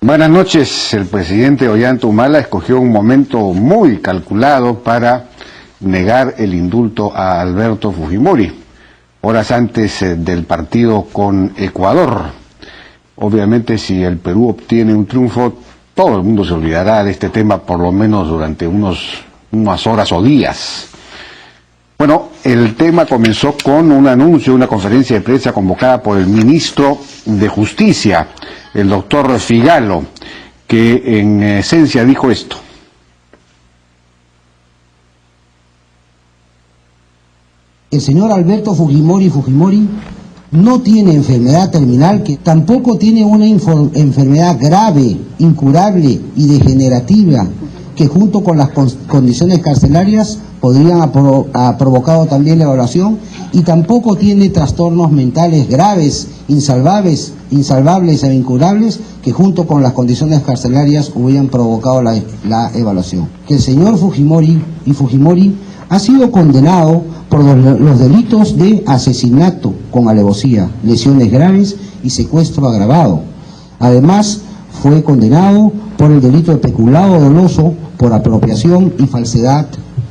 Buenas noches. El presidente Ollanta Humala escogió un momento muy calculado para negar el indulto a Alberto Fujimori, horas antes del partido con Ecuador. Obviamente, si el Perú obtiene un triunfo, todo el mundo se olvidará de este tema, por lo menos durante unas horas o días. Bueno, el tema comenzó con un anuncio, una conferencia de prensa convocada por el ministro de Justicia, el doctor Figalo, que en esencia dijo esto. El señor Alberto Fujimori no tiene enfermedad terminal, que tampoco tiene una enfermedad grave, incurable y degenerativa, que junto con las condiciones carcelarias podrían ha provocado también la evaluación, y tampoco tiene trastornos mentales graves, insalvables e incurables, que junto con las condiciones carcelarias hubieran provocado la evaluación. Que el señor Fujimori ha sido condenado por los delitos de asesinato con alevosía, lesiones graves y secuestro agravado. Además, fue condenado por el delito de peculado doloso por apropiación y falsedad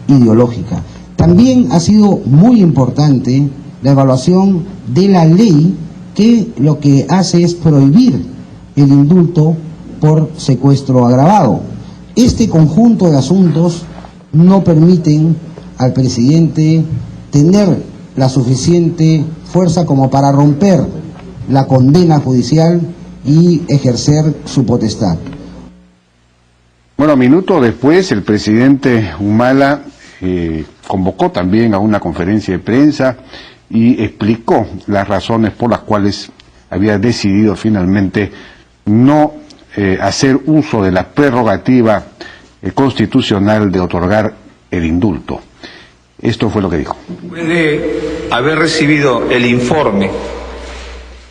ideológica. También ha sido muy importante la evaluación de la ley, que lo que hace es prohibir el indulto por secuestro agravado. Este conjunto de asuntos no permiten al presidente tener la suficiente fuerza como para romper la condena judicial y ejercer su potestad. Bueno, minutos después el presidente Humala convocó también a una conferencia de prensa y explicó las razones por las cuales había decidido finalmente no hacer uso de la prerrogativa constitucional de otorgar el indulto. Esto fue lo que dijo. Después de haber recibido el informe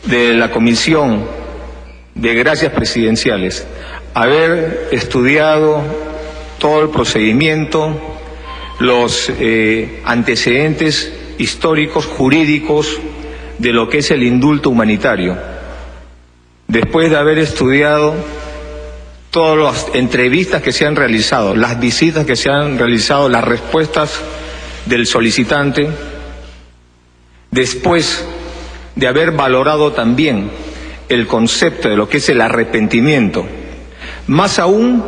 de la Comisión de Gracias Presidenciales, haber estudiado todo el procedimiento, los antecedentes históricos, jurídicos de lo que es el indulto humanitario, después de haber estudiado todas las entrevistas que se han realizado, las visitas que se han realizado, las respuestas del solicitante, después de haber valorado también el concepto de lo que es el arrepentimiento, más aún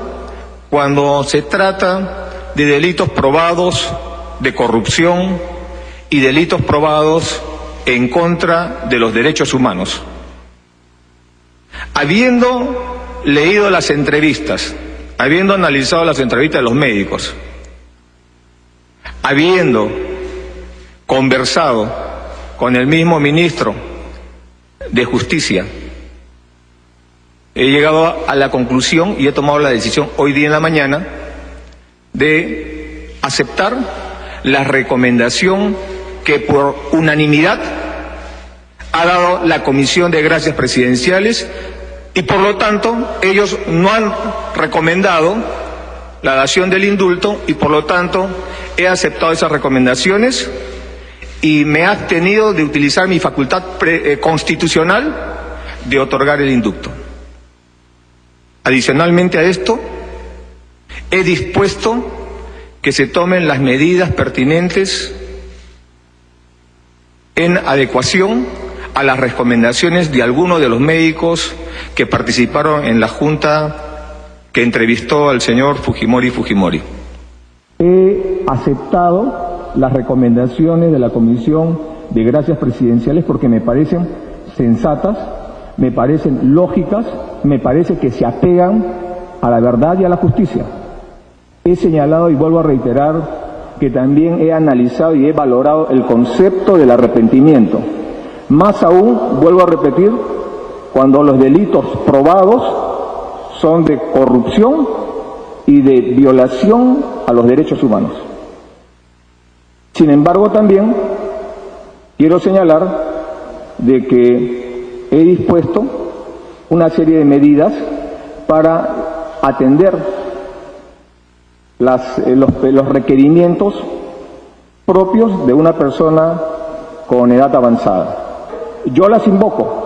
cuando se trata de delitos probados de corrupción y delitos probados en contra de los derechos humanos. Habiendo leído las entrevistas, habiendo analizado las entrevistas de los médicos, habiendo conversado con el mismo ministro de Justicia, he llegado a la conclusión y he tomado la decisión hoy día en la mañana de aceptar la recomendación que por unanimidad ha dado la Comisión de Gracias Presidenciales, y por lo tanto ellos no han recomendado la dación del indulto, y por lo tanto he aceptado esas recomendaciones y me he abstenido de utilizar mi facultad constitucional de otorgar el indulto. Adicionalmente a esto, he dispuesto que se tomen las medidas pertinentes en adecuación a las recomendaciones de algunos de los médicos que participaron en la junta que entrevistó al señor Fujimori. He aceptado las recomendaciones de la Comisión de Gracias Presidenciales porque me parecen sensatas, me parecen lógicas, me parece que se apegan a la verdad y a la justicia. He señalado y vuelvo a reiterar que también he analizado y he valorado el concepto del arrepentimiento. Más aún, vuelvo a repetir, cuando los delitos probados son de corrupción y de violación a los derechos humanos. Sin embargo, también quiero señalar de que he dispuesto una serie de medidas para atender los requerimientos propios de una persona con edad avanzada. Yo las invoco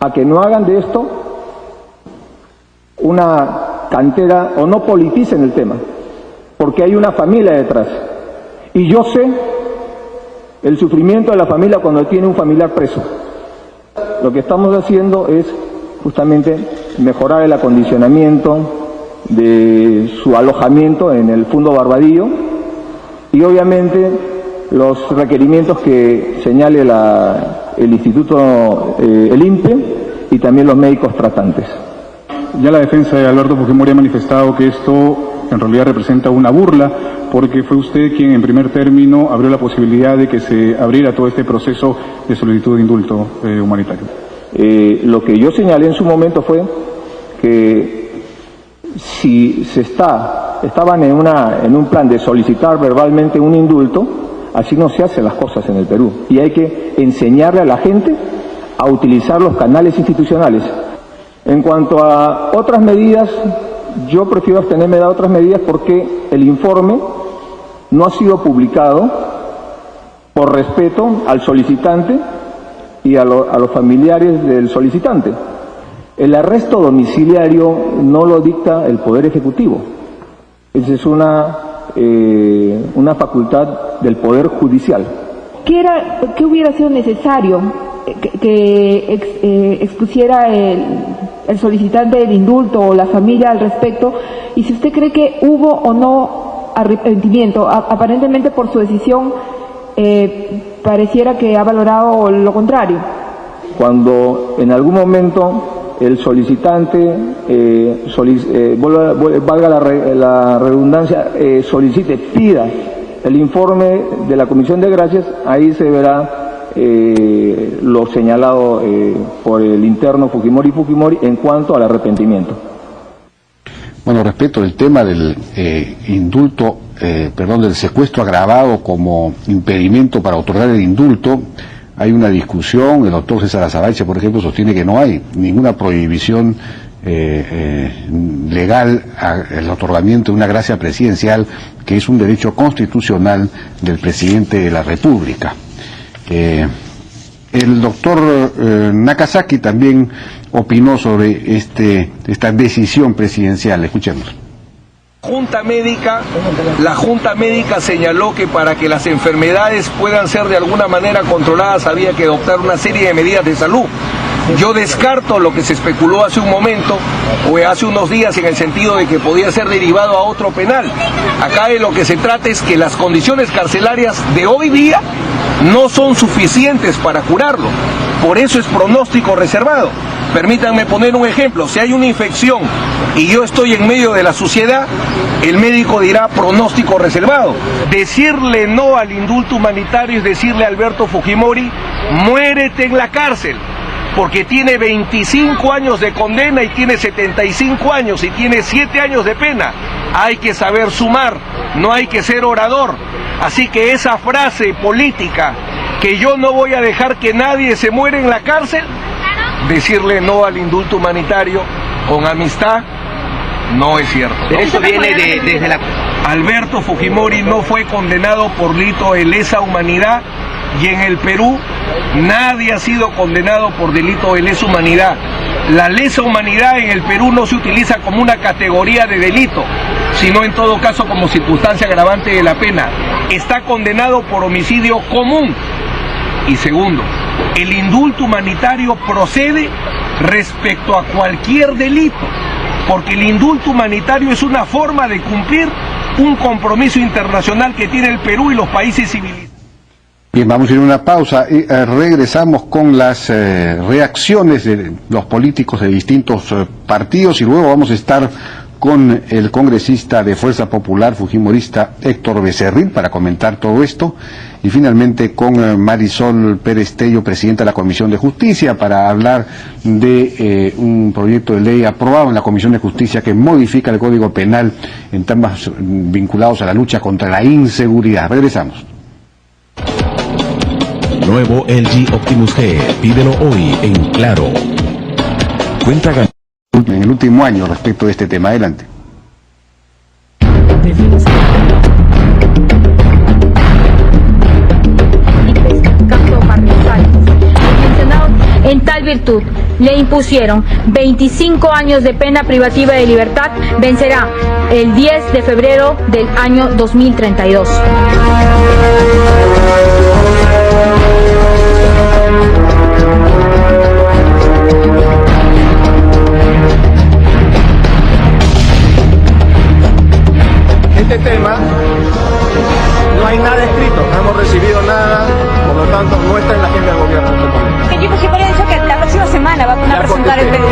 a que no hagan de esto una cantera o no politicen el tema, porque hay una familia detrás. Y yo sé el sufrimiento de la familia cuando tiene un familiar preso. Lo que estamos haciendo es justamente mejorar el acondicionamiento de su alojamiento en el Fundo Barbadillo y obviamente los requerimientos que señale el Instituto, el INPE y también los médicos tratantes. Ya la defensa de Alberto Fujimori ha manifestado que esto en realidad representa una burla, porque fue usted quien en primer término abrió la posibilidad de que se abriera todo este proceso de solicitud de indulto humanitario. Lo que yo señalé en su momento fue que si estaban en un plan de solicitar verbalmente un indulto, así no se hacen las cosas en el Perú. Y hay que enseñarle a la gente a utilizar los canales institucionales. En cuanto a otras medidas, yo prefiero abstenerme de otras medidas porque el informe no ha sido publicado por respeto al solicitante y a los familiares del solicitante. El arresto domiciliario no lo dicta el Poder Ejecutivo. Esa es una facultad del Poder Judicial. ¿Qué hubiera sido necesario que expusiera el solicitante del indulto o la familia al respecto? Y si usted cree que hubo o no arrepentimiento, aparentemente por su decisión pareciera que ha valorado lo contrario. Cuando en algún momento el solicitante, valga la redundancia, solicite, pida el informe de la Comisión de Gracias, ahí se verá lo señalado por el interno Fujimori en cuanto al arrepentimiento. Bueno, respecto al tema del del secuestro agravado como impedimento para otorgar el indulto, hay una discusión. El doctor César Azabache, por ejemplo, sostiene que no hay ninguna prohibición legal al otorgamiento de una gracia presidencial, que es un derecho constitucional del presidente de la República. El doctor Nakazaki también opinó sobre esta decisión presidencial. Escuchemos. La Junta Médica señaló que para que las enfermedades puedan ser de alguna manera controladas había que adoptar una serie de medidas de salud. Yo descarto lo que se especuló hace un momento o hace unos días en el sentido de que podía ser derivado a otro penal. Acá de lo que se trata es que las condiciones carcelarias de hoy día no son suficientes para curarlo. Por eso es pronóstico reservado. Permítanme poner un ejemplo. Si hay una infección y yo estoy en medio de la suciedad, el médico dirá pronóstico reservado. Decirle no al indulto humanitario es decirle a Alberto Fujimori, muérete en la cárcel, porque tiene 25 años de condena y tiene 75 años y tiene 7 años de pena. Hay que saber sumar, no hay que ser orador. Así que esa frase política, que yo no voy a dejar que nadie se muera en la cárcel, decirle no al indulto humanitario con amistad, no es cierto. Pero eso viene desde la... Alberto Fujimori no fue condenado por delito de lesa humanidad y en el Perú nadie ha sido condenado por delito de lesa humanidad. La lesa humanidad en el Perú no se utiliza como una categoría de delito, sino en todo caso como circunstancia agravante de la pena. Está condenado por homicidio común. Y segundo, el indulto humanitario procede respecto a cualquier delito, porque el indulto humanitario es una forma de cumplir un compromiso internacional que tiene el Perú y los países civilizados. Bien, vamos a ir a una pausa y regresamos con las reacciones de los políticos de distintos partidos y luego vamos a estar con el congresista de Fuerza Popular fujimorista Héctor Becerril para comentar todo esto, y finalmente con Marisol Pérez Tello, presidenta de la Comisión de Justicia, para hablar de un proyecto de ley aprobado en la Comisión de Justicia que modifica el Código Penal en temas vinculados a la lucha contra la inseguridad. Regresamos. Nuevo LG Optimus G. Pídelo hoy en Claro. Cuenta en el último año respecto de este tema. Adelante. En tal virtud, le impusieron 25 años de pena privativa de libertad, vencerá el 10 de febrero del año 2032. Este tema no hay nada escrito, no hemos recibido nada, por lo tanto no está en la agenda del gobierno en este momento. El equipo Fujimori ha dicho que la próxima semana va a presentar el pedido.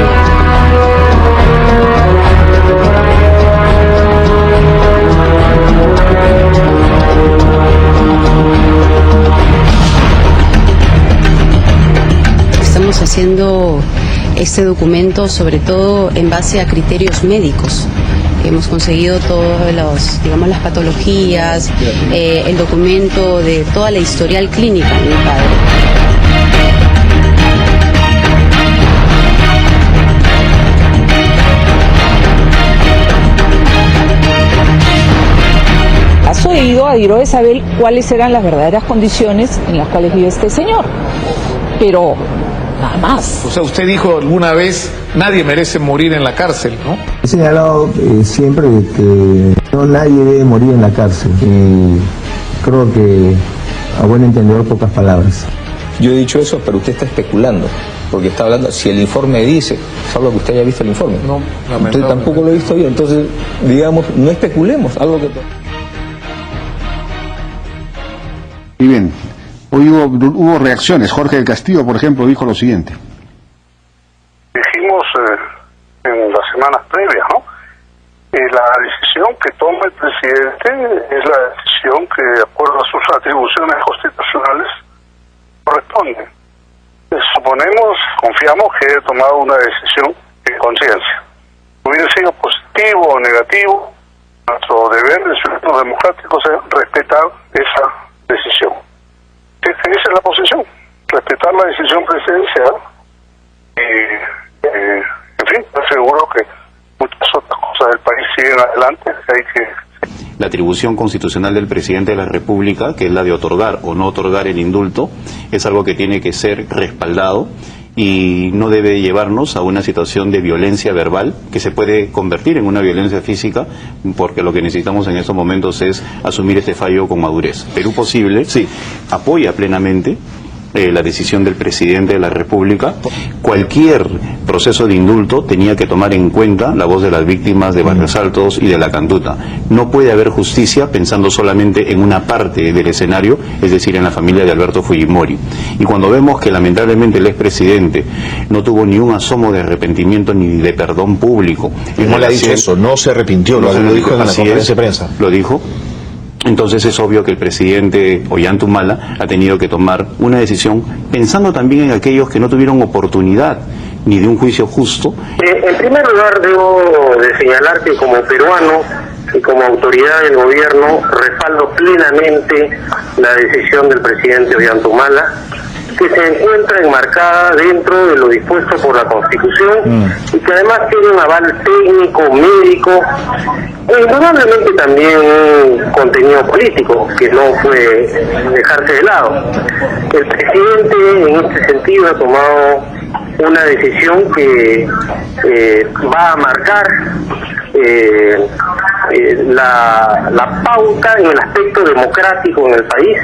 Estamos haciendo este documento sobre todo en base a criterios médicos. Hemos conseguido todas las patologías, el documento de toda la historial clínica de mi padre. ¿Has oído a Diro de saber cuáles eran las verdaderas condiciones en las cuales vive este señor? Pero nada más. O sea, usted dijo alguna vez, nadie merece morir en la cárcel, ¿no? He señalado siempre que no nadie debe morir en la cárcel. Y creo que, a buen entendedor, pocas palabras. Yo he dicho eso, pero usted está especulando, porque está hablando, si el informe dice, salvo que usted haya visto el informe. No, usted tampoco lo ha visto yo, entonces, digamos, no especulemos, algo que... Y bien, hoy hubo reacciones. Jorge del Castillo, por ejemplo, dijo lo siguiente. Dijimos en las semanas previas, ¿no? La decisión que toma el presidente es la decisión que, de acuerdo a sus atribuciones constitucionales, corresponde. Suponemos, confiamos que haya tomado una decisión en conciencia. Hubiera sido positivo o negativo, nuestro deber de ciudadanos democráticos es respetar esa decisión. Esa es la posición, respetar la decisión presidencial y, en fin, aseguro que muchas otras cosas del país siguen adelante, hay que... La atribución constitucional del presidente de la República, que es la de otorgar o no otorgar el indulto, es algo que tiene que ser respaldado y no debe llevarnos a una situación de violencia verbal que se puede convertir en una violencia física, porque lo que necesitamos en estos momentos es asumir este fallo con madurez. Perú Posible, sí, apoya plenamente la decisión del presidente de la República. Cualquier proceso de indulto tenía que tomar en cuenta la voz de las víctimas de Barrios Altos y de La Cantuta. No puede haber justicia pensando solamente en una parte del escenario, es decir, en la familia de Alberto Fujimori. Y cuando vemos que lamentablemente el expresidente no tuvo ni un asomo de arrepentimiento ni de perdón público. No le ha dicho eso, no se arrepintió, lo dijo en la conferencia de prensa. Lo dijo. Entonces es obvio que el presidente Ollanta ha tenido que tomar una decisión pensando también en aquellos que no tuvieron oportunidad ni de un juicio justo. En primer lugar, debo de señalar que como peruano y como autoridad del gobierno respaldo plenamente la decisión del presidente Ollanta, que se encuentra enmarcada dentro de lo dispuesto por la Constitución y que además tiene un aval técnico, médico e indudablemente también un contenido político que no puede dejarse de lado. El presidente en este sentido ha tomado una decisión que va a marcar la pauta en el aspecto democrático en el país,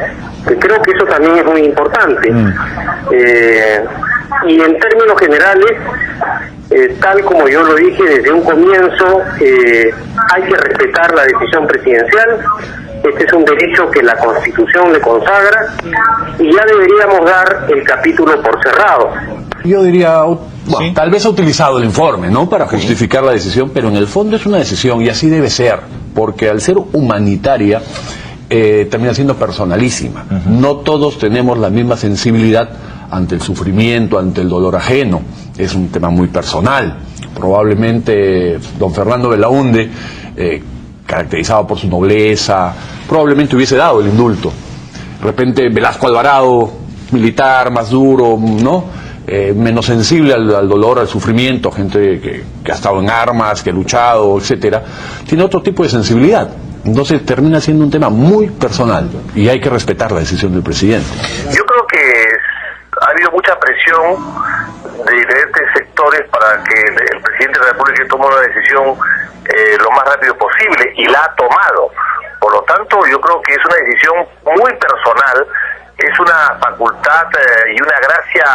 que creo que eso también es muy importante. Y en términos generales, tal como yo lo dije desde un comienzo, hay que respetar la decisión presidencial. Este es un derecho que la Constitución le consagra y ya deberíamos dar el capítulo por cerrado. Yo diría, bueno, tal vez ha utilizado el informe, ¿no?, para justificar la decisión, pero en el fondo es una decisión y así debe ser, porque al ser humanitaria termina siendo personalísima. No todos tenemos la misma sensibilidad ante el sufrimiento, ante el dolor ajeno. Es un tema muy personal. Probablemente don Fernando Belaúnde, caracterizado por su nobleza, probablemente hubiese dado el indulto. De repente Velasco Alvarado, militar, más duro, ¿no?, menos sensible al dolor, al sufrimiento, gente que ha estado en armas, que ha luchado, etcétera, tiene otro tipo de sensibilidad. Entonces termina siendo un tema muy personal y hay que respetar la decisión del presidente. Yo creo que ha habido mucha presión de diferentes sectores para que el presidente de la República tome una decisión lo más rápido posible, y la ha tomado. Por lo tanto, yo creo que es una decisión muy personal, es una facultad y una gracia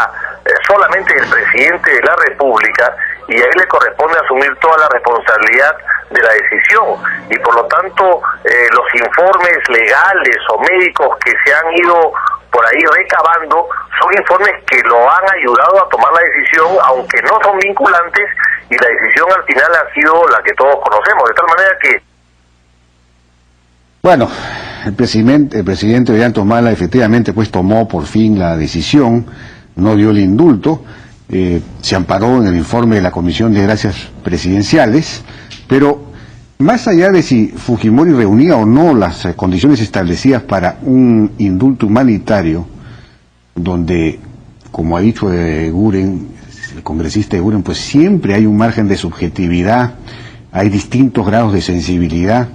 solamente del presidente de la República, y a él le corresponde asumir toda la responsabilidad de la decisión. Y por lo tanto, los informes legales o médicos que se han ido por ahí recabando son informes que lo han ayudado a tomar la decisión, aunque no son vinculantes, y la decisión al final ha sido la que todos conocemos, de tal manera que... Bueno, el presidente Ollanta Humala efectivamente pues tomó por fin la decisión, no dio el indulto, se amparó en el informe de la Comisión de Gracias Presidenciales, pero más allá de si Fujimori reunía o no las condiciones establecidas para un indulto humanitario, donde, como ha dicho Eguren, el congresista Eguren, pues siempre hay un margen de subjetividad, hay distintos grados de sensibilidad.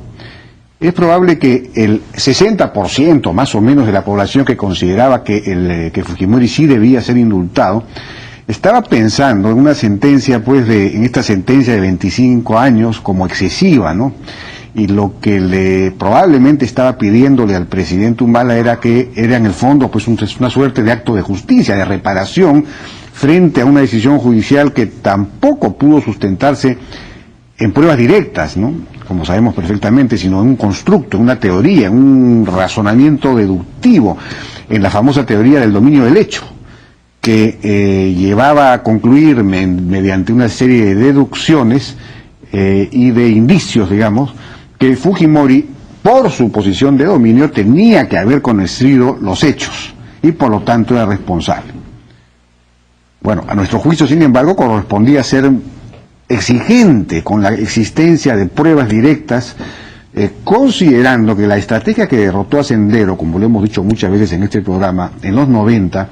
Es probable que el 60% más o menos de la población que consideraba que Fujimori sí debía ser indultado, estaba pensando en una sentencia, pues, en esta sentencia de 25 años como excesiva, ¿no? Y lo que probablemente estaba pidiéndole al presidente Humala era en el fondo, pues, una suerte de acto de justicia, de reparación, frente a una decisión judicial que tampoco pudo sustentarse en pruebas directas, ¿no? Como sabemos perfectamente, sino en un constructo, en una teoría, en un razonamiento deductivo, en la famosa teoría del dominio del hecho, que llevaba a concluir mediante una serie de deducciones y de indicios, digamos, que Fujimori, por su posición de dominio, tenía que haber conocido los hechos y por lo tanto era responsable. Bueno, a nuestro juicio, sin embargo, correspondía ser exigente con la existencia de pruebas directas, considerando que la estrategia que derrotó a Sendero, como lo hemos dicho muchas veces en este programa, en los 90,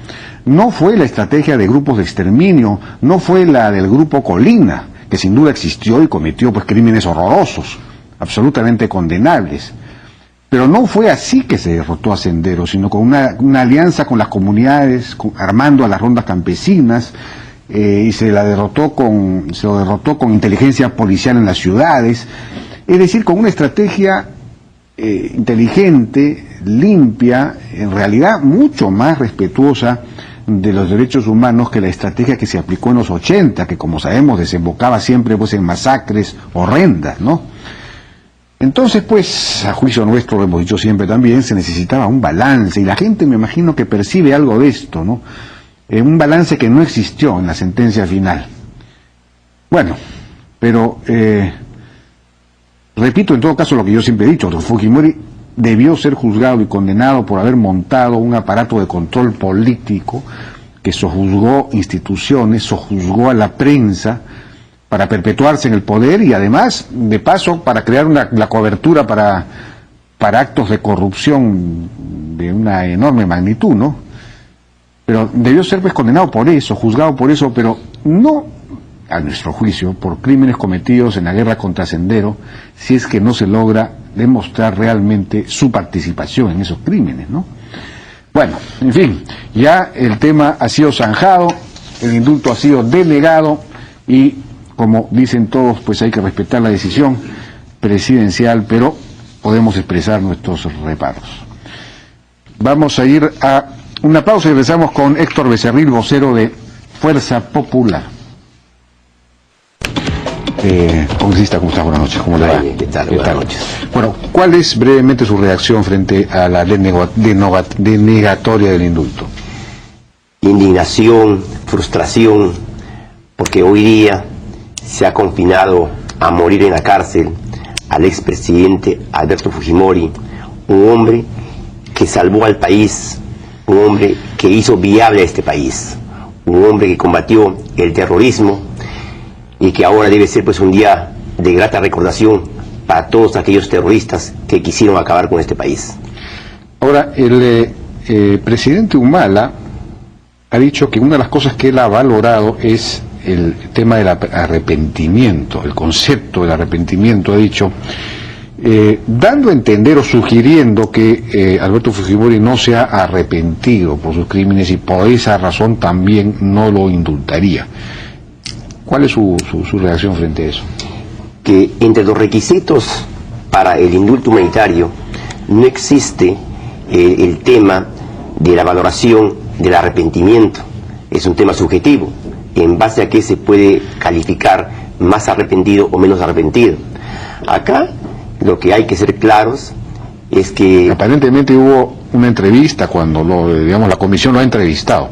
no fue la estrategia de grupos de exterminio, no fue la del grupo Colina, que sin duda existió y cometió pues crímenes horrorosos, absolutamente condenables. Pero no fue así que se derrotó a Sendero, sino con una alianza con las comunidades, armando a las rondas campesinas, y se lo derrotó con inteligencia policial en las ciudades, es decir, con una estrategia inteligente, limpia, en realidad mucho más respetuosa de los derechos humanos que la estrategia que se aplicó en los 80, que como sabemos desembocaba siempre pues en masacres horrendas, ¿no? Entonces, pues, a juicio nuestro, lo hemos dicho siempre también, se necesitaba un balance, y la gente me imagino que percibe algo de esto, ¿no? Un balance que no existió en la sentencia final. Bueno, pero repito en todo caso lo que yo siempre he dicho, Fujimori debió ser juzgado y condenado por haber montado un aparato de control político que sojuzgó instituciones, sojuzgó a la prensa para perpetuarse en el poder y además, de paso, para crear la cobertura para actos de corrupción de una enorme magnitud, ¿no? Pero debió ser pues condenado por eso, juzgado por eso, pero no, a nuestro juicio, por crímenes cometidos en la guerra contra Sendero, si es que no se logra demostrar realmente su participación en esos crímenes, ¿no? Bueno, en fin, ya el tema ha sido zanjado, el indulto ha sido denegado y, como dicen todos, pues hay que respetar la decisión presidencial, pero podemos expresar nuestros reparos. Vamos a ir a una pausa y regresamos con Héctor Becerril, vocero de Fuerza Popular. Congresista, ¿cómo está? Buenas noches. ¿Cómo le va? ¿Qué tal? Buenas noches. Bueno, ¿cuál es brevemente su reacción frente a la denegatoria del indulto? Indignación, frustración, porque hoy día se ha confinado a morir en la cárcel al expresidente Alberto Fujimori, un hombre que salvó al país, un hombre que hizo viable a este país, un hombre que combatió el terrorismo y que ahora debe ser pues un día de grata recordación para todos aquellos terroristas que quisieron acabar con este país. Ahora, el presidente Humala ha dicho que una de las cosas que él ha valorado es el tema del arrepentimiento, el concepto del arrepentimiento. Ha dicho dando a entender o sugiriendo que Alberto Fujimori no se ha arrepentido por sus crímenes y por esa razón también no lo indultaría. ¿Cuál es su reacción frente a eso? Que entre los requisitos para el indulto humanitario no existe el tema de la valoración del arrepentimiento. Es un tema subjetivo, en base a que se puede calificar más arrepentido o menos arrepentido. Acá lo que hay que ser claros es que... Aparentemente hubo una entrevista cuando la comisión lo ha entrevistado,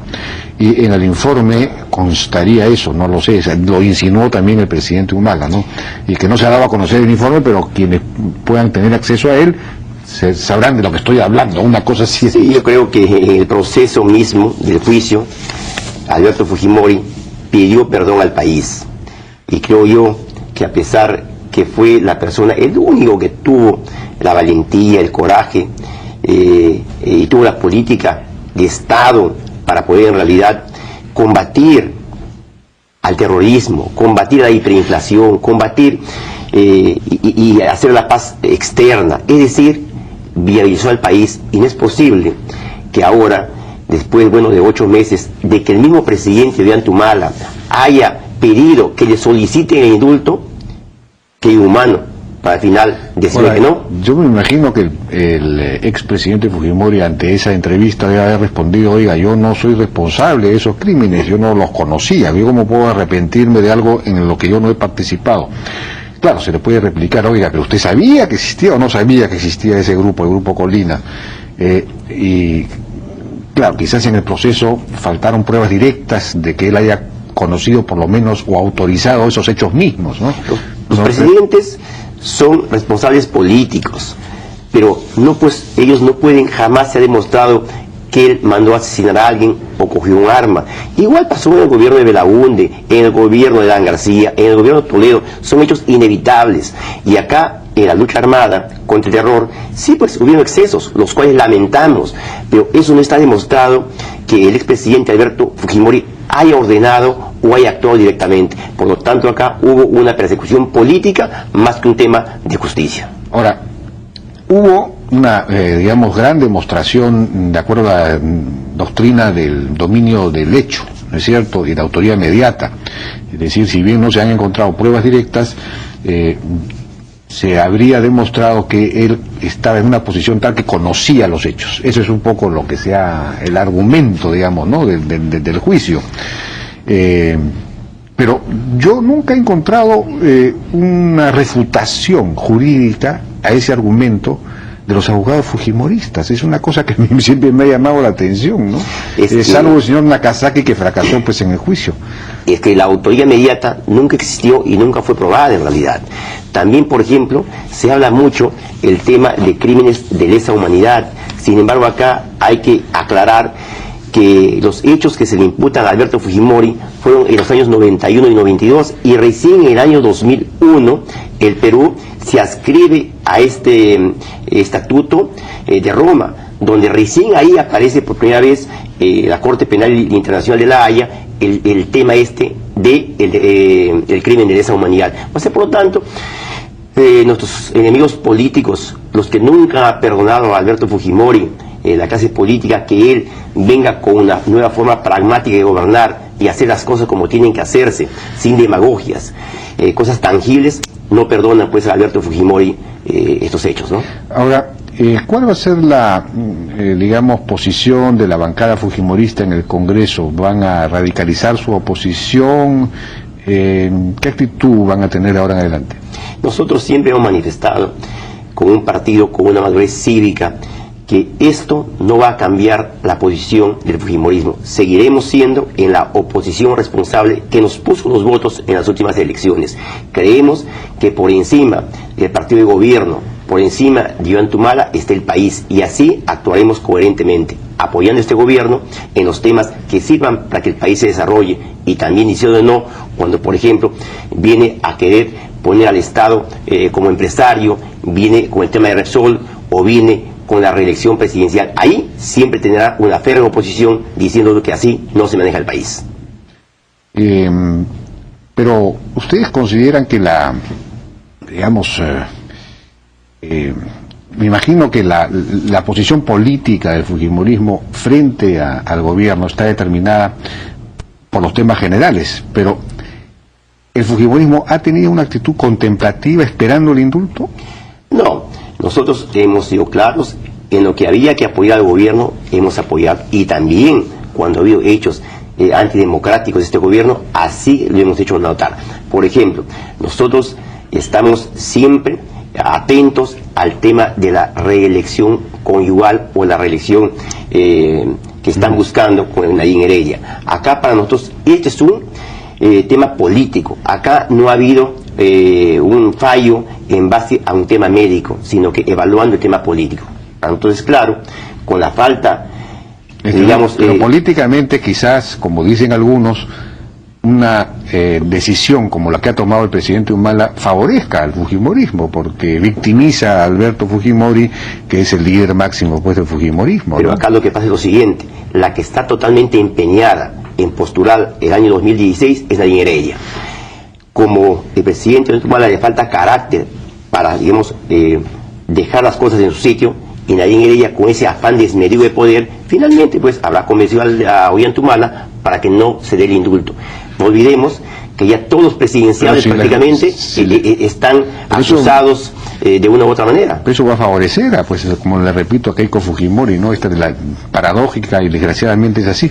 y en el informe constaría eso, no lo sé, lo insinuó también el presidente Humala, ¿no? Y que no se ha dado a conocer el informe, pero quienes puedan tener acceso a él sabrán de lo que estoy hablando, una cosa así. Sí, yo creo que en el proceso mismo del juicio, Alberto Fujimori pidió perdón al país, y creo yo que a pesar que fue la persona, el único que tuvo la valentía, el coraje, y tuvo la política de Estado para poder en realidad combatir al terrorismo, combatir la hiperinflación, combatir y hacer la paz externa, es decir, viabilizó al país. Y no es posible que ahora, después de 8 meses, de que el mismo presidente Ollanta Humala haya pedido que le soliciten el indulto, que inhumano, para al final decir que no. Yo me imagino que el expresidente Fujimori ante esa entrevista debe haber respondido: oiga, yo no soy responsable de esos crímenes, yo no los conocía, yo cómo puedo arrepentirme de algo en lo que yo no he participado. Claro, se le puede replicar: oiga, pero usted sabía que existía o no sabía que existía ese grupo, el Grupo Colina. Y claro, quizás en el proceso faltaron pruebas directas de que él haya conocido por lo menos o autorizado esos hechos mismos, ¿no? Los presidentes son responsables políticos, pero ellos no pueden, jamás se ha demostrado que él mandó a asesinar a alguien o cogió un arma. Igual pasó en el gobierno de Belaúnde, en el gobierno de Dan García, en el gobierno de Toledo. Son hechos inevitables. Y acá, en la lucha armada contra el terror, sí, pues hubieron excesos, los cuales lamentamos, pero eso no está demostrado que el expresidente Alberto Fujimori haya ordenado o haya actuado directamente. Por lo tanto, acá hubo una persecución política más que un tema de justicia. Ahora, hubo una, gran demostración, de acuerdo a la doctrina del dominio del hecho, ¿no es cierto?, y de autoría inmediata. Es decir, si bien no se han encontrado pruebas directas, se habría demostrado que él estaba en una posición tal que conocía los hechos. Eso es un poco lo que sea el argumento, digamos, ¿no?, del juicio. Pero yo nunca he encontrado una refutación jurídica a ese argumento de los abogados fujimoristas. Es una cosa que siempre me ha llamado la atención, ¿no? Salvo el señor Nakazaki, que fracasó pues en el juicio. Es que la autoría inmediata nunca existió y nunca fue probada en realidad. También, por ejemplo, se habla mucho el tema de crímenes de lesa humanidad. Sin embargo, acá hay que aclarar que los hechos que se le imputan a Alberto Fujimori fueron en los años 91 y 92, y recién en el año 2001 el Perú se adscribe a este estatuto de Roma, donde recién ahí aparece por primera vez la Corte Penal Internacional de La Haya, el tema de el crimen de lesa humanidad. O sea, por lo tanto, nuestros enemigos políticos, los que nunca han perdonado a Alberto Fujimori, la clase política, que él venga con una nueva forma pragmática de gobernar y hacer las cosas como tienen que hacerse, sin demagogias, cosas tangibles, no perdonan pues a Alberto Fujimori estos hechos, ¿no? Ahora, ¿cuál va a ser la, posición de la bancada fujimorista en el Congreso? ¿Van a radicalizar su oposición? ¿Qué actitud van a tener ahora en adelante? Nosotros siempre hemos manifestado, como un partido con una madurez cívica, que esto no va a cambiar la posición del fujimorismo. Seguiremos siendo en la oposición responsable que nos puso los votos en las últimas elecciones. Creemos que por encima del partido de gobierno, por encima de Ollanta Humala, está el país, y así actuaremos coherentemente, apoyando a este gobierno en los temas que sirvan para que el país se desarrolle, y también diciendo no cuando, por ejemplo, viene a querer poner al Estado como empresario, viene con el tema de Repsol o viene con la reelección presidencial. Ahí siempre tendrá una férrea oposición diciendo que así no se maneja el país. Pero ustedes consideran que me imagino que la posición política del fujimorismo frente al gobierno está determinada por los temas generales, pero ¿el fujimorismo ha tenido una actitud contemplativa esperando el indulto? No, nosotros hemos sido claros en lo que había que apoyar al gobierno, hemos apoyado, y también cuando ha habido hechos antidemocráticos de este gobierno, así lo hemos hecho notar. Por ejemplo, nosotros estamos siempre atentos al tema de la reelección conyugal o la reelección que están buscando con Nadine Heredia. Acá para nosotros este es un tema político. Acá no ha habido un fallo en base a un tema médico, sino que evaluando el tema político. Entonces, claro, con la falta, digamos... Pero políticamente quizás, como dicen algunos, una decisión como la que ha tomado el presidente Humala favorezca al fujimorismo, porque victimiza a Alberto Fujimori, que es el líder máximo pues del fujimorismo. Pero acá lo que pasa es lo siguiente: la que está totalmente empeñada en postular el año 2016 es Nadine Heredia. Como el presidente Humala le falta carácter para, digamos, dejar las cosas en su sitio, y Nadine Heredia, con ese afán desmedido de poder, finalmente pues habrá convencido a Ollanta Humala para que no se dé el indulto. No olvidemos que ya todos los presidenciales prácticamente están acusados de una u otra manera. Eso va a favorecer a, pues, como le repito, a Keiko Fujimori, ¿no? Esta de la paradójica, y desgraciadamente es así.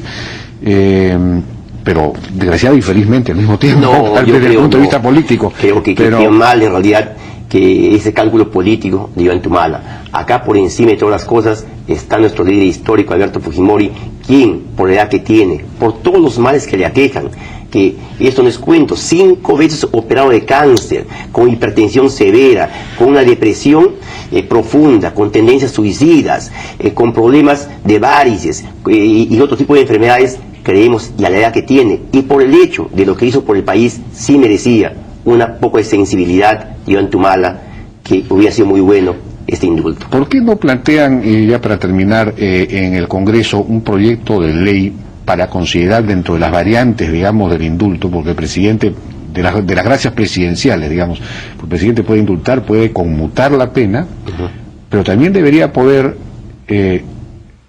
Pero desgraciado y felizmente al mismo tiempo, desde el punto de vista político. Creo que queda mal en realidad que ese cálculo político de Ollanta Humala. Acá por encima de todas las cosas está nuestro líder histórico Alberto Fujimori, quien, por la edad que tiene, por todos los males que le aquejan, que esto no es cuento, 5 veces operado de cáncer, con hipertensión severa, con una depresión profunda, con tendencias suicidas, con problemas de varices y otro tipo de enfermedades, creemos, y a la edad que tiene, y por el hecho de lo que hizo por el país, sí merecía una poco de sensibilidad de Ollanta Humala, que hubiera sido muy bueno este indulto. ¿Por qué no plantean, ya para terminar, en el Congreso un proyecto de ley para considerar dentro de las variantes, digamos, del indulto? Porque el presidente, de las gracias presidenciales, digamos, el presidente puede indultar, puede conmutar la pena, pero también debería poder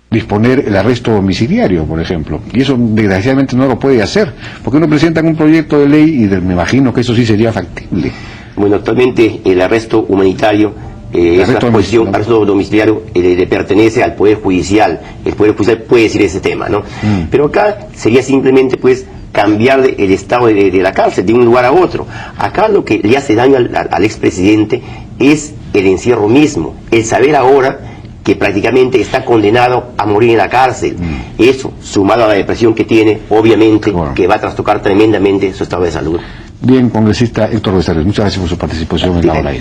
disponer el arresto domiciliario, por ejemplo, y eso desgraciadamente no lo puede hacer. ¿Por qué no presentan un proyecto de ley? Y me imagino que eso sí sería factible. Bueno, actualmente el arresto humanitario, arresto domiciliario, le pertenece al Poder Judicial. El Poder Judicial puede decir ese tema, ¿no? Pero acá sería simplemente pues cambiar el estado de la cárcel de un lugar a otro. Acá lo que le hace daño al expresidente es el encierro mismo, el saber ahora que prácticamente está condenado a morir en la cárcel. Eso, sumado a la depresión que tiene, obviamente, que va a trastocar tremendamente su estado de salud. Bien, congresista Héctor Becerril, muchas gracias por su participación en La Hora.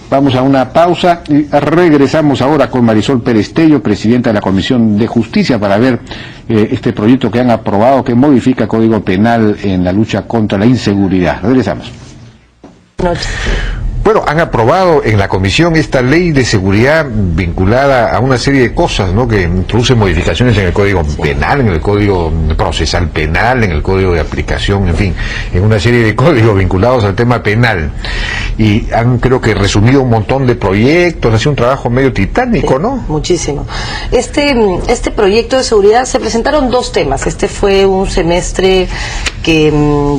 Vamos a una pausa y regresamos ahora con Marisol Pérez Tello, presidenta de la Comisión de Justicia, para ver este proyecto que han aprobado que modifica el Código Penal en la lucha contra la inseguridad. Regresamos. Bueno, han aprobado en la comisión esta ley de seguridad vinculada a una serie de cosas, ¿no? Que introduce modificaciones en el Código Penal, en el Código Procesal Penal, en el Código de Aplicación, en fin, en una serie de códigos vinculados al tema penal. Y han, creo que, resumido un montón de proyectos, ha sido un trabajo medio titánico, sí, ¿no? Muchísimo. Este proyecto de seguridad, se presentaron 2 temas. Este fue un semestre que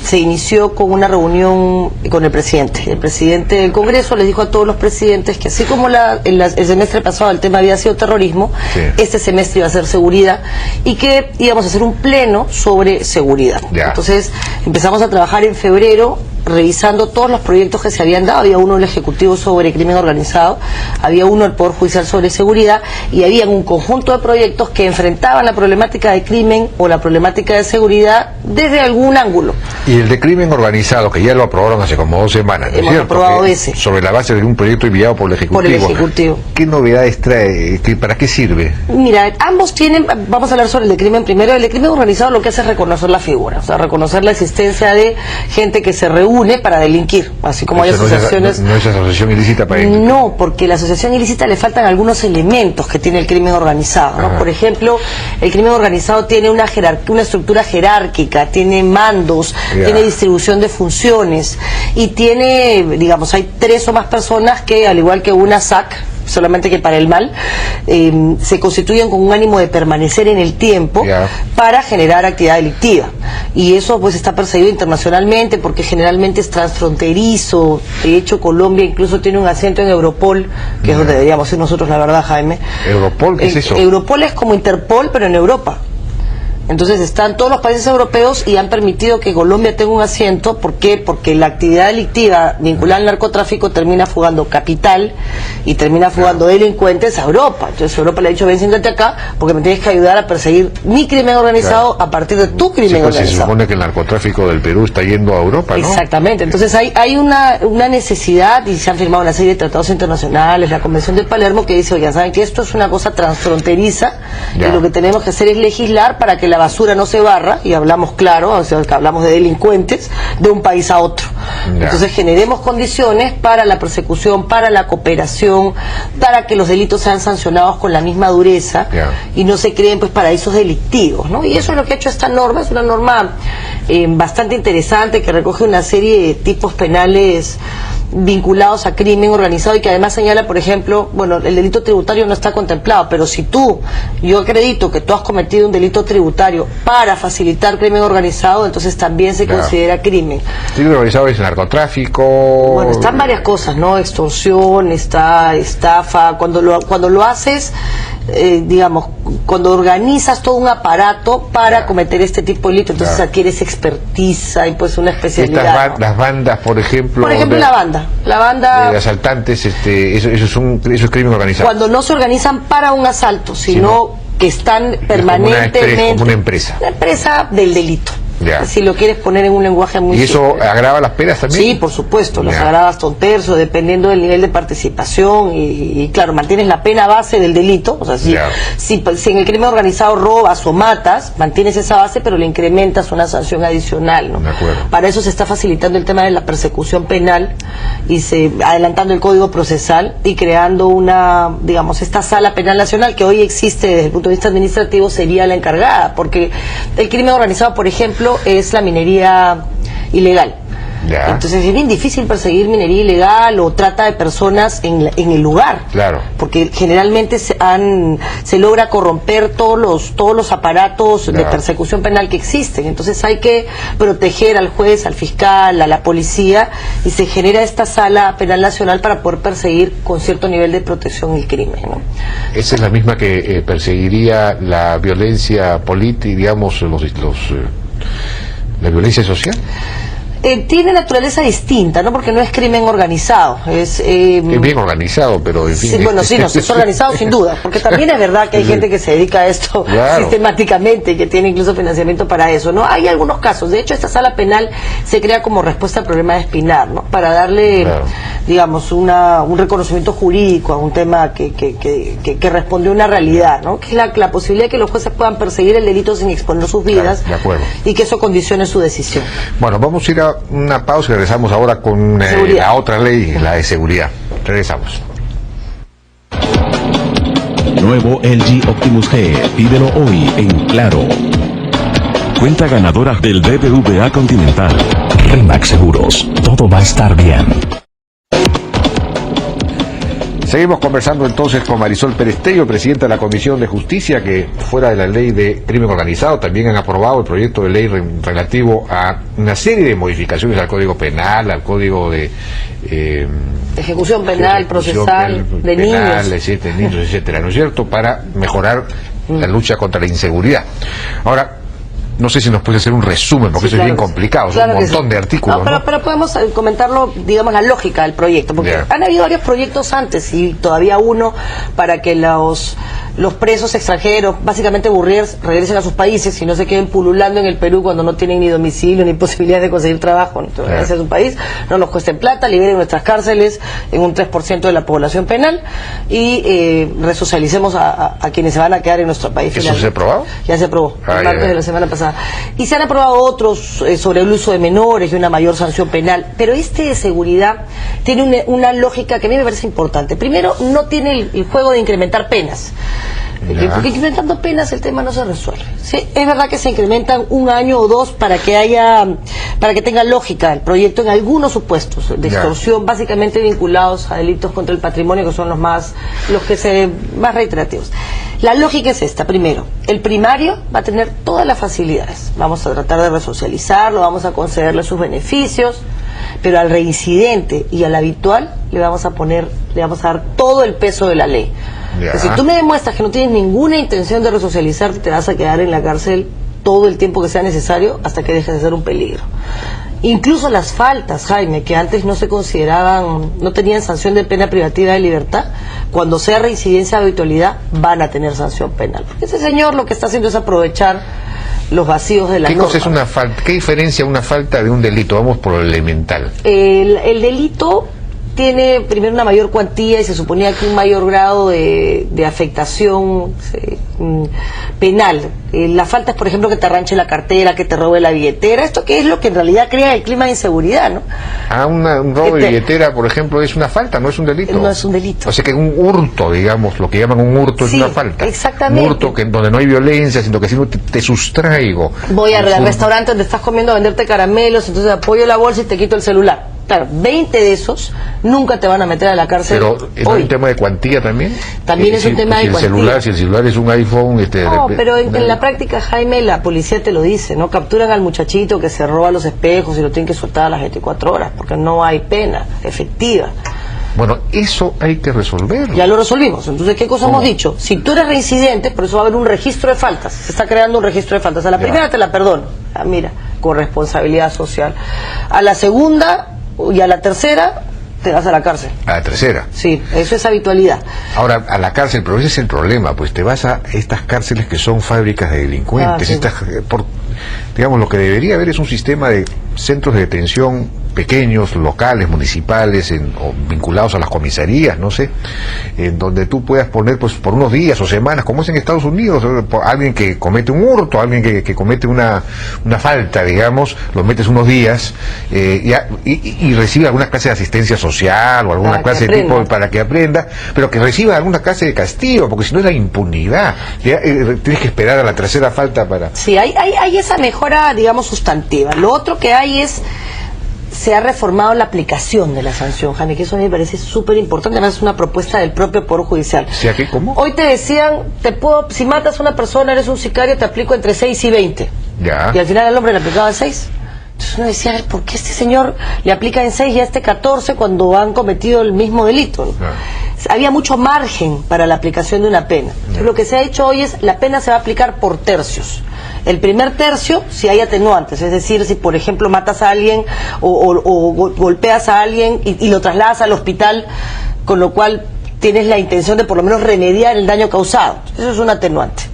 se inició con una reunión con el presidente. El presidente del Congreso les dijo a todos los presidentes que así como el semestre pasado el tema había sido terrorismo, sí, este semestre iba a ser seguridad, y que íbamos a hacer un pleno sobre seguridad. Entonces empezamos a trabajar en febrero, revisando todos los proyectos que se habían dado. Había uno del Ejecutivo sobre crimen organizado, había uno del Poder Judicial sobre seguridad, y había un conjunto de proyectos que enfrentaban la problemática de crimen o la problemática de seguridad desde algún ángulo. Y el de crimen organizado, que ya lo aprobaron hace como 2 semanas, ¿no es cierto? Aprobado ese. Sobre la base de un proyecto enviado por el Ejecutivo. Por el Ejecutivo. ¿Qué novedades trae? ¿Para qué sirve? Mira, ambos tienen, vamos a hablar sobre el de crimen primero. El de crimen organizado lo que hace es reconocer la figura, o sea, reconocer la existencia de gente que se reúne une para delinquir, así como hay Eso asociaciones... no es asociación ilícita para delinquir. No, porque la asociación ilícita le faltan algunos elementos que tiene el crimen organizado, ¿no? Por ejemplo, el crimen organizado tiene una estructura jerárquica, tiene mandos, tiene distribución de funciones y tiene, digamos, hay 3 o más personas que, al igual que una SAC, solamente que para el mal, se constituyen con un ánimo de permanecer en el tiempo para generar actividad delictiva. Y eso pues está perseguido internacionalmente porque generalmente es transfronterizo. De hecho, Colombia incluso tiene un asiento en Europol, que es donde deberíamos ir nosotros, la verdad, Jaime. ¿Europol? ¿Qué es eso? Europol es como Interpol, pero en Europa. Entonces están todos los países europeos y han permitido que Colombia tenga un asiento. ¿Por qué? Porque la actividad delictiva vinculada al narcotráfico termina fugando capital y termina fugando delincuentes a Europa. Entonces Europa le ha dicho, ven, siéntate acá porque me tienes que ayudar a perseguir mi crimen organizado a partir de tu crimen organizado. Se supone que el narcotráfico del Perú está yendo a Europa, ¿no? Exactamente. Entonces hay una necesidad y se han firmado una serie de tratados internacionales, la Convención de Palermo, que dice, oigan, ¿saben que esto es una cosa transfronteriza? Y lo que tenemos que hacer es legislar para que la basura no se barra, y hablamos claro, o sea, que hablamos de delincuentes, de un país a otro. Entonces generemos condiciones para la persecución, para la cooperación, para que los delitos sean sancionados con la misma dureza y no se creen pues paraísos delictivos, ¿no? Y eso es lo que ha hecho esta norma. Es una norma bastante interesante que recoge una serie de tipos penales vinculados a crimen organizado y que además señala, por ejemplo, bueno, el delito tributario no está contemplado, pero si yo acredito que tú has cometido un delito tributario para facilitar crimen organizado, entonces también se considera crimen. ¿Crimen organizado es narcotráfico? Bueno, están varias cosas, ¿no? Extorsión, estafa, cuando lo haces, digamos, cuando organizas todo un aparato para cometer este tipo de delito, entonces adquieres expertiza y pues una especialidad. Las bandas, por ejemplo, la banda de asaltantes, eso es crimen organizado. Cuando no se organizan para un asalto, sino que están permanentemente como una empresa. La empresa del delito. Si lo quieres poner en un lenguaje muy ¿Y eso simple. agrava las penas también? Sí, por supuesto, los agrava hasta un tercio, dependiendo del nivel de participación y claro, mantienes la pena base del delito, o sea, si en el crimen organizado robas o matas, mantienes esa base, pero le incrementas una sanción adicional, ¿no? Para eso se está facilitando el tema de la persecución penal y adelantando el Código Procesal y creando esta sala penal nacional que hoy existe desde el punto de vista administrativo, sería la encargada, porque el crimen organizado, por ejemplo, es la minería ilegal. Entonces es bien difícil perseguir minería ilegal o trata de personas en el lugar, porque generalmente se logra corromper todos los aparatos de persecución penal que existen. Entonces hay que proteger al juez, al fiscal, a la policía, y se genera esta sala penal nacional para poder perseguir con cierto nivel de protección el crimen, ¿no? Esa es la misma que perseguiría la violencia política, digamos, la violencia social. Tiene naturaleza distinta, ¿no? Porque no es crimen organizado. Es bien organizado, pero en fin. Sí, bueno, sí, no, es organizado sin duda. Porque también es verdad que hay gente que se dedica a esto sistemáticamente y que tiene incluso financiamiento para eso, ¿no? Hay algunos casos. De hecho, esta sala penal se crea como respuesta al problema de Espinar, ¿no? Para darle, digamos, un reconocimiento jurídico a un tema que responde a una realidad, ¿no? Que es la posibilidad de que los jueces puedan perseguir el delito sin exponer sus vidas y que eso condicione su decisión. Bueno, vamos a ir a una pausa y regresamos ahora con la otra ley, la de seguridad. Regresamos. Nuevo LG Optimus G. Pídelo hoy en Claro. Cuenta ganadora del BBVA Continental. Remax Seguros. Todo va a estar bien. Seguimos conversando entonces con Marisol Perestello, presidenta de la Comisión de Justicia, que fuera de la ley de crimen organizado también han aprobado el proyecto de ley relativo a una serie de modificaciones al Código Penal, al Código de ejecución penal, procesal, de niños, etcétera, ¿no es cierto?, para mejorar la lucha contra la inseguridad. Ahora, no sé si nos puede hacer un resumen, porque eso es bien complicado, son un montón de artículos. No, pero podemos comentarlo, digamos, la lógica del proyecto, porque han habido varios proyectos antes y todavía uno para que los presos extranjeros, básicamente burriers, regresen a sus países y no se queden pululando en el Perú cuando no tienen ni domicilio ni posibilidad de conseguir trabajo. Entonces, regresen a su país, no nos cuesten plata, liberen nuestras cárceles en un 3% de la población penal y resocialicemos a quienes se van a quedar en nuestro país. ¿Eso se ha aprobado? Ya se aprobó, el martes de la semana pasada. Y se han aprobado otros sobre el uso de menores y una mayor sanción penal, pero este de seguridad tiene una lógica que a mí me parece importante. Primero, no tiene el juego de incrementar penas. Porque incrementando penas el tema no se resuelve. ¿Sí? Es verdad que se incrementan 1 año o 2 para que tenga lógica el proyecto en algunos supuestos de extorsión, básicamente vinculados a delitos contra el patrimonio, que son los más reiterativos. La lógica es esta: primero, el primario va a tener todas las facilidades. Vamos a tratar de resocializarlo, vamos a concederle sus beneficios, pero al reincidente y al habitual le vamos a dar todo el peso de la ley. Si tú me demuestras que no tienes ninguna intención de resocializarte, te vas a quedar en la cárcel todo el tiempo que sea necesario hasta que dejes de ser un peligro. Incluso las faltas, Jaime, que antes no se consideraban, no tenían sanción de pena privativa de libertad, cuando sea reincidencia de habitualidad, van a tener sanción penal. Porque ese señor lo que está haciendo es aprovechar los vacíos de la norma. ¿Qué cosa es una falta? ¿Qué diferencia una falta de un delito? Vamos por lo elemental. El delito tiene primero una mayor cuantía y se suponía que un mayor grado de afectación penal. La falta es, por ejemplo, que te arranche la cartera, que te robe la billetera, esto que es lo que en realidad crea el clima de inseguridad, ¿no? Un robo de billetera, por ejemplo, es una falta, no es un delito. No es un delito. O sea que un hurto, digamos, lo que llaman un hurto es una falta. Exactamente. Un hurto donde no hay violencia, sino que si no te sustraigo. Voy al restaurante donde estás comiendo a venderte caramelos, entonces apoyo la bolsa y te quito el celular. Claro, 20 de esos nunca te van a meter a la cárcel. Pero ¿es un tema de cuantía también? También es un tema de cuantía. Si el celular es un iPhone... No, pero en la práctica, Jaime, la policía te lo dice, ¿no? Capturan al muchachito que se roba los espejos y lo tienen que soltar a las 24 horas, porque no hay pena efectiva. Bueno, eso hay que resolverlo. Ya lo resolvimos. Entonces, ¿qué cosa hemos dicho? Si tú eres reincidente, por eso va a haber un registro de faltas. Se está creando un registro de faltas. A la primera te la perdono. Mira, con responsabilidad social. A la segunda y a la tercera te vas a la cárcel. ¿A la tercera? Sí, eso es habitualidad. Ahora, a la cárcel, pero ese es el problema, pues te vas a estas cárceles que son fábricas de delincuentes. Sí. Digamos, lo que debería haber es un sistema de centros de detención pequeños, locales, municipales, o vinculados a las comisarías, no sé, en donde tú puedas poner, pues, por unos días o semanas, como es en Estados Unidos, alguien que comete un hurto, alguien que comete una falta, digamos, lo metes unos días y recibe alguna clase de asistencia social o alguna clase de tipo para que aprenda, pero que reciba alguna clase de castigo, porque si no es la impunidad. Tienes que esperar a la tercera falta para... Sí, hay esa mejora, digamos, sustantiva. Lo otro que hay es... se ha reformado la aplicación de la sanción, Jaime, que eso a mí me parece súper importante. Además es una propuesta del propio Poder Judicial. ¿Sí, aquí cómo? Hoy te decían, si matas a una persona, eres un sicario, te aplico entre 6 y 20. Ya. Y al final el hombre le aplicaba 6. Entonces uno decía, a ver, ¿por qué este señor le aplica en 6 y a este 14 cuando han cometido el mismo delito? ¿No? Había mucho margen para la aplicación de una pena. Entonces, lo que se ha hecho hoy es, la pena se va a aplicar por tercios. El primer tercio, si hay atenuantes, es decir, si por ejemplo matas a alguien o golpeas a alguien y lo trasladas al hospital, con lo cual tienes la intención de por lo menos remediar el daño causado. Eso es un atenuante.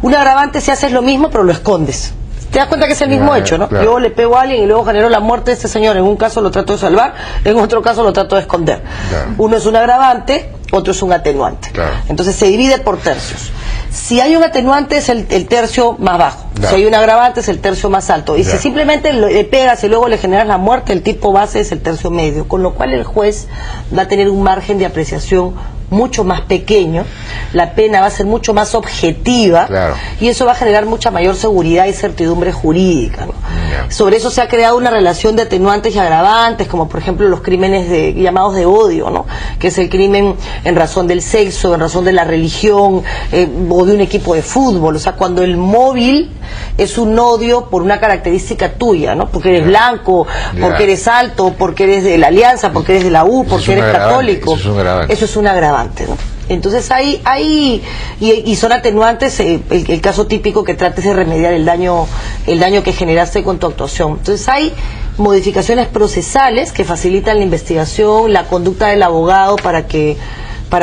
Un agravante si haces lo mismo pero lo escondes. Te das cuenta que es el mismo hecho, ¿no? Claro. Yo le pego a alguien y luego genero la muerte de este señor. En un caso lo trato de salvar, en otro caso lo trato de esconder. Claro. Uno es un agravante, otro es un atenuante. Claro. Entonces se divide por tercios. Si hay un atenuante es el tercio más bajo. Claro. Si hay un agravante es el tercio más alto. Y Claro. si simplemente le pegas y luego le generas la muerte, el tipo base es el tercio medio. Con lo cual el juez va a tener un margen de apreciación mucho más pequeño, la pena va a ser mucho más objetiva, claro, y eso va a generar mucha mayor seguridad y certidumbre jurídica, ¿no? Yeah. Sobre eso se ha creado una relación de atenuantes y agravantes, como por ejemplo los crímenes llamados de odio, ¿no? Que es el crimen en razón del sexo, en razón de la religión, o de un equipo de fútbol. O sea, cuando el móvil es un odio por una característica tuya, ¿no? Porque eres blanco, porque eres alto, porque eres de la Alianza, porque eres de la U, porque eres católico. Eso es un agravante, ¿no? Entonces hay y son atenuantes, el caso típico que trates de remediar el daño que generaste con tu actuación. Entonces hay modificaciones procesales que facilitan la investigación, la conducta del abogado para que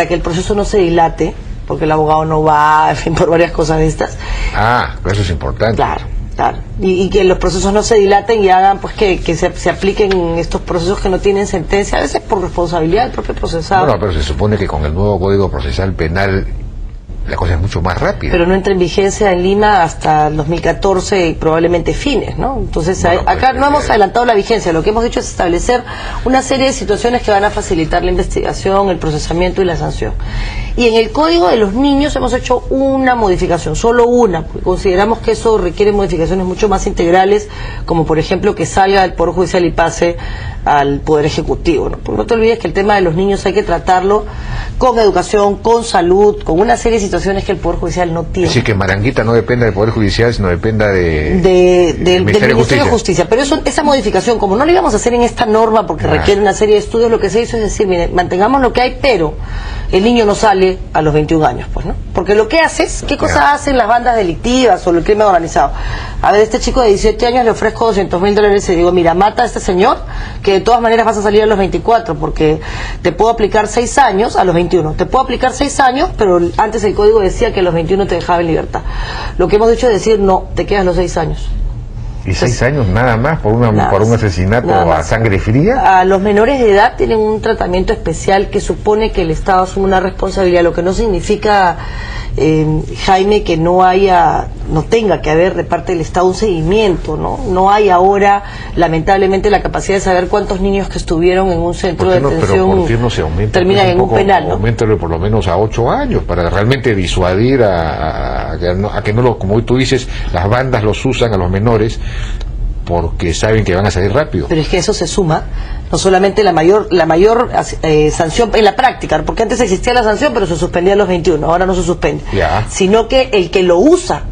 el proceso no se dilate, porque el abogado no va, en fin, por varias cosas de estas. Ah, eso es importante. Claro. Y que los procesos no se dilaten y hagan pues que se apliquen estos procesos que no tienen sentencia, a veces por responsabilidad del propio procesado. Bueno, pero se supone que con el nuevo Código Procesal Penal la cosa es mucho más rápida. Pero no entra en vigencia en Lima hasta el 2014 y probablemente fines, ¿no? Entonces acá no hemos adelantado la vigencia, lo que hemos hecho es establecer una serie de situaciones que van a facilitar la investigación, el procesamiento y la sanción. Y en el Código de los Niños hemos hecho una modificación, solo una, porque consideramos que eso requiere modificaciones mucho más integrales, como por ejemplo que salga del Poder Judicial y pase al Poder Ejecutivo, ¿no? Porque no te olvides que el tema de los niños hay que tratarlo con educación, con salud, con una serie de situaciones que el Poder Judicial no tiene. Es decir, que Maranguita no dependa del Poder Judicial, sino dependa del Ministerio de Justicia. Pero esa modificación, como no la íbamos a hacer en esta norma porque requiere una serie de estudios, lo que se hizo es decir, mire, mantengamos lo que hay, pero el niño no sale a los 21 años, pues, ¿no? Porque lo que haces, ¿qué cosas hacen las bandas delictivas o el crimen organizado? A ver, este chico de 17 años le ofrezco $200,000 y digo, mira, mata a este señor, que de todas maneras vas a salir a los 24, porque te puedo aplicar 6 años a los 21. Te puedo aplicar 6 años, pero antes el código decía que a los 21 te dejaba en libertad. Lo que hemos dicho es decir, no, te quedas los 6 años. ¿Y 6 años nada más por un asesinato a sangre fría? A los menores de edad tienen un tratamiento especial que supone que el Estado asume una responsabilidad, lo que no significa, Jaime, que no tenga que haber de parte del Estado un seguimiento, ¿no? No hay ahora, lamentablemente, la capacidad de saber cuántos niños que estuvieron en un centro de detención terminan en un penal, ¿no? Auméntalo por lo menos a 8 años para realmente disuadir a que no, como tú dices, las bandas los usan a los menores porque saben que van a salir rápido. Pero es que eso se suma, no solamente la mayor sanción en la práctica, porque antes existía la sanción pero se suspendía a los 21, ahora no se suspende, sino que el que lo usa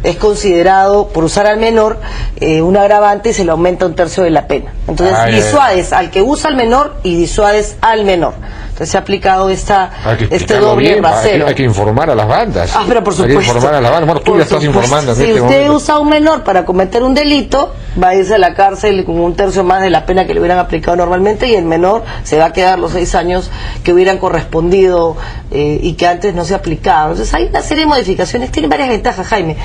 es considerado, por usar al menor, un agravante y se le aumenta 1/3 de la pena. Entonces disuades al que usa al menor y disuades al menor. Entonces se ha aplicado este doble rasero. Hay que informar a las bandas. Pero por supuesto. Hay que informar a las bandas. Bueno, tú ya estás informando. Si usted usa a un menor para cometer un delito, va a irse a la cárcel con 1/3 más de la pena que le hubieran aplicado normalmente, y el menor se va a quedar los 6 años que hubieran correspondido y que antes no se aplicaban. Entonces hay una serie de modificaciones. Tiene varias ventajas, Jaime.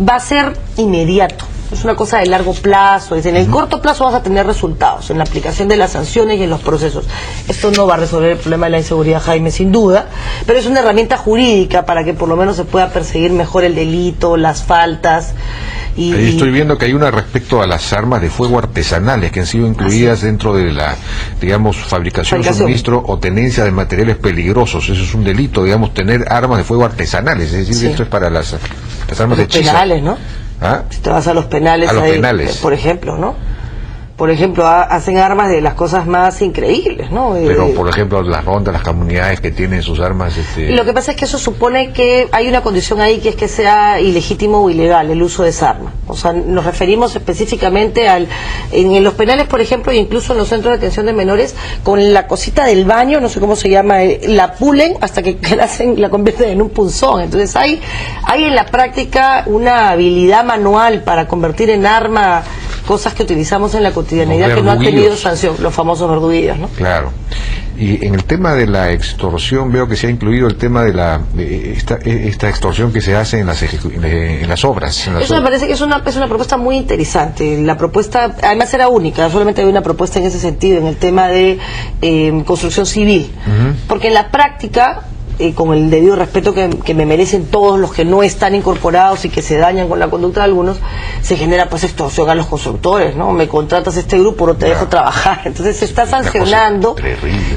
Va a ser inmediato. Es una cosa de largo plazo. En el corto plazo vas a tener resultados en la aplicación de las sanciones y en los procesos. Esto no va a resolver el problema de la inseguridad, Jaime, sin duda, pero es una herramienta jurídica para que por lo menos se pueda perseguir mejor el delito, las faltas. Ahí estoy viendo que hay una respecto a las armas de fuego artesanales que han sido incluidas dentro de la, digamos, fabricación, suministro o tenencia de materiales peligrosos. Eso es un delito, digamos, tener armas de fuego artesanales. Es decir, esto es para las armas de hechizo. Penales, ¿no? Si te vas a los penales, por ejemplo, ¿no? Por ejemplo, hacen armas de las cosas más increíbles, ¿no? Pero, por ejemplo, las rondas, las comunidades que tienen sus armas... Lo que pasa es que eso supone que hay una condición ahí, que es que sea ilegítimo o ilegal el uso de esa arma. O sea, nos referimos específicamente en los penales, por ejemplo, e incluso en los centros de atención de menores, con la cosita del baño, no sé cómo se llama, la pulen hasta que la convierten en un punzón. Entonces hay en la práctica una habilidad manual para convertir en arma cosas que utilizamos en la cotidianidad que no han tenido sanción, los famosos verduguillos, ¿no? Claro. Y en el tema de la extorsión veo que se ha incluido el tema de esta extorsión que se hace en las obras. Eso me parece que es una propuesta muy interesante. La propuesta, además, era única, solamente había una propuesta en ese sentido, en el tema de construcción civil. Porque en la práctica, con el debido respeto que me merecen todos los que no están incorporados y que se dañan con la conducta de algunos, se genera pues extorsión a los constructores, ¿no? Me contratas este grupo, no te dejo trabajar. Entonces se está sancionando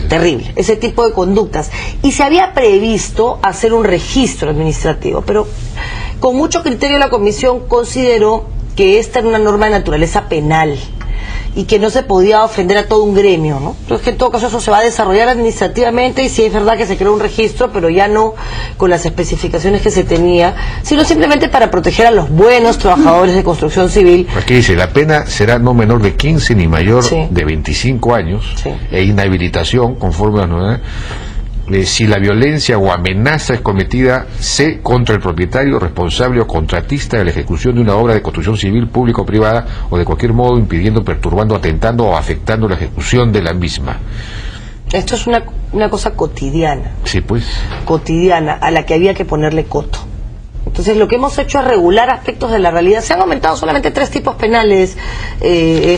terrible ese tipo de conductas. Y se había previsto hacer un registro administrativo, pero con mucho criterio la comisión consideró que esta era una norma de naturaleza penal y que no se podía ofender a todo un gremio, ¿no? Entonces, que en todo caso eso se va a desarrollar administrativamente, y sí es verdad que se creó un registro, pero ya no con las especificaciones que se tenía, sino simplemente para proteger a los buenos trabajadores de construcción civil. Aquí dice, la pena será no menor de 15 ni mayor de 25 años e inhabilitación, conforme a la nueva, si la violencia o amenaza es cometida contra el propietario, responsable o contratista de la ejecución de una obra de construcción civil, pública o privada, o de cualquier modo impidiendo, perturbando, atentando o afectando la ejecución de la misma. Esto es una cosa cotidiana. Sí, pues. Cotidiana, a la que había que ponerle coto. Entonces lo que hemos hecho es regular aspectos de la realidad. Se han aumentado solamente 3 tipos penales,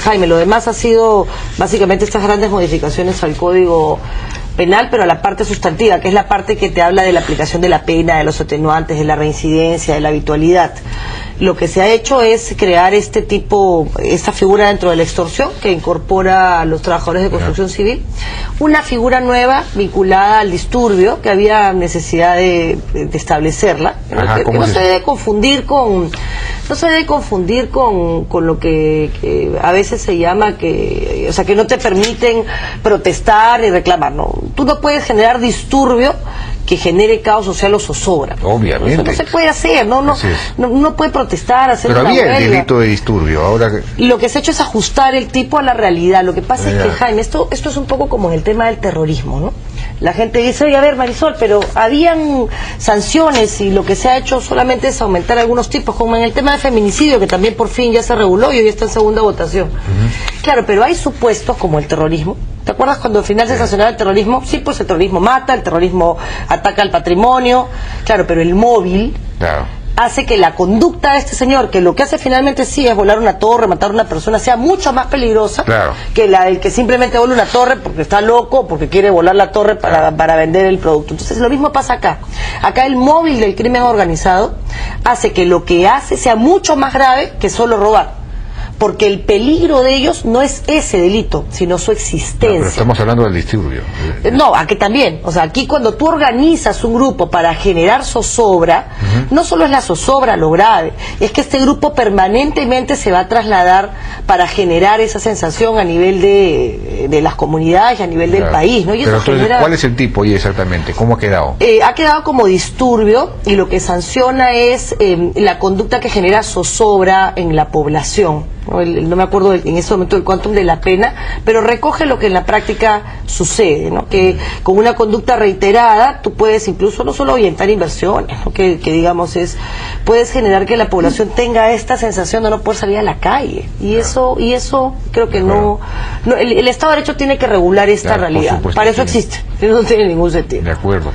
Jaime. Lo demás ha sido básicamente estas grandes modificaciones al Código Penal, pero a la parte sustantiva, que es la parte que te habla de la aplicación de la pena, de los atenuantes, de la reincidencia, de la habitualidad. Lo que se ha hecho es crear esta figura dentro de la extorsión, que incorpora a los trabajadores de construcción civil, una figura nueva vinculada al disturbio, que había necesidad de establecerla, que no se debe confundir con lo que a veces se llama que no te permiten protestar y reclamar. No, tú no puedes generar disturbio que genere caos social o zozobra. Obviamente. Eso no se puede hacer, no puede protestar, hacer pero una había huelga. el delito de disturbio, ahora que... Lo que se ha hecho es ajustar el tipo a la realidad. Lo que pasa es que, Jaime, esto es un poco como en el tema del terrorismo, ¿no? La gente dice, oye, a ver, Marisol, pero habían sanciones y lo que se ha hecho solamente es aumentar algunos tipos, como en el tema de feminicidio, que también por fin ya se reguló y hoy está en segunda votación. Claro, pero hay supuestos como el terrorismo. ¿Te acuerdas cuando al final se sancionaba el terrorismo? Sí, pues el terrorismo mata, el terrorismo ataca al patrimonio, claro, pero el móvil hace que la conducta de este señor, que lo que hace finalmente sí es volar una torre, matar a una persona, sea mucho más peligrosa que la del que simplemente vuela una torre porque está loco, porque quiere volar la torre para vender el producto. Entonces lo mismo pasa acá. Acá el móvil del crimen organizado hace que lo que hace sea mucho más grave que solo robar. Porque el peligro de ellos no es ese delito, sino su existencia. Pero estamos hablando del disturbio. No, aquí también. O sea, aquí cuando tú organizas un grupo para generar zozobra, no solo es la zozobra lo grave, es que este grupo permanentemente se va a trasladar para generar esa sensación a nivel de las comunidades y a nivel del país, ¿no? Y pero eso entonces, ¿cuál es el tipo y exactamente? ¿Cómo ha quedado? Ha quedado como disturbio y lo que sanciona es la conducta que genera zozobra en la población. No me acuerdo en ese momento del quantum de la pena, pero recoge lo que en la práctica sucede, ¿no? Que con una conducta reiterada tú puedes incluso no solo orientar inversiones, ¿no? que digamos puedes generar que la población tenga esta sensación de no poder salir a la calle, y eso creo que el Estado de Derecho tiene que regular esta realidad, para eso existe, no tiene ningún sentido. De acuerdo.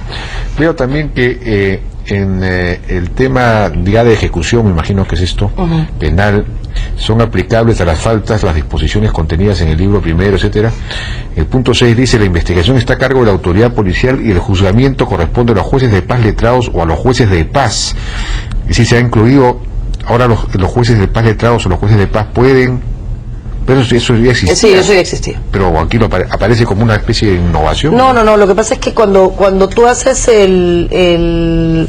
Veo también que en el tema ya de ejecución, me imagino que es esto, penal, son aplicables a las faltas las disposiciones contenidas en el libro primero, etcétera. El punto 6 dice: la investigación está a cargo de la autoridad policial y el juzgamiento corresponde a los jueces de paz letrados o a los jueces de paz. Y si se ha incluido ahora los jueces de paz letrados o los jueces de paz pueden... Pero eso ya existía. Sí, eso ya existía. Pero aquí aparece como una especie de innovación. No, lo que pasa es que cuando tú haces el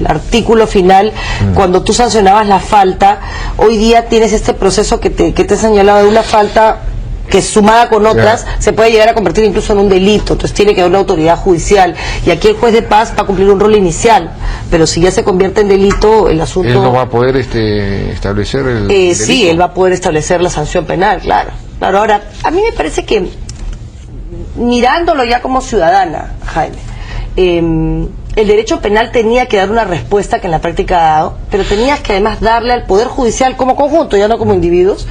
artículo final, cuando tú sancionabas la falta, hoy día tienes este proceso que te he señalado de una falta que sumada con otras se puede llegar a convertir incluso en un delito. Entonces tiene que haber una autoridad judicial, y aquí el juez de paz va a cumplir un rol inicial, pero si ya se convierte en delito, el asunto... ¿Él no va a poder establecer el delito? Sí, él va a poder establecer la sanción penal, claro. Ahora, a mí me parece que, mirándolo ya como ciudadana, Jaime, el derecho penal tenía que dar una respuesta que en la práctica ha dado, pero tenías que además darle al Poder Judicial como conjunto, ya no como individuos,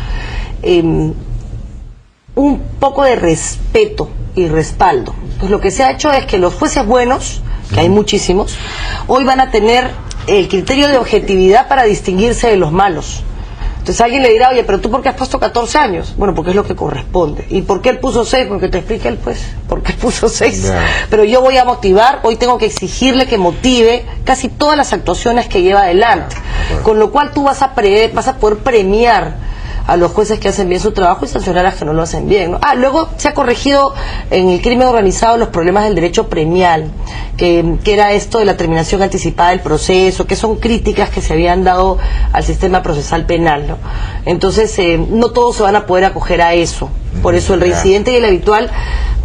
un poco de respeto y respaldo. Pues lo que se ha hecho es que los jueces buenos, que hay muchísimos, hoy van a tener el criterio de objetividad para distinguirse de los malos. Entonces alguien le dirá, oye, pero tú ¿por qué has puesto 14 años? Bueno, porque es lo que corresponde. ¿Y por qué él puso 6? Porque te explique él, pues, ¿por qué puso 6? Pero yo voy a motivar, hoy tengo que exigirle que motive casi todas las actuaciones que lleva adelante. Con lo cual tú vas a poder premiar a los jueces que hacen bien su trabajo y sancionar a los que no lo hacen bien, ¿no? Luego se ha corregido en el crimen organizado los problemas del derecho premial, que era esto de la terminación anticipada del proceso, que son críticas que se habían dado al sistema procesal penal, ¿no? Entonces, no todos se van a poder acoger a eso. Por eso el reincidente y el habitual,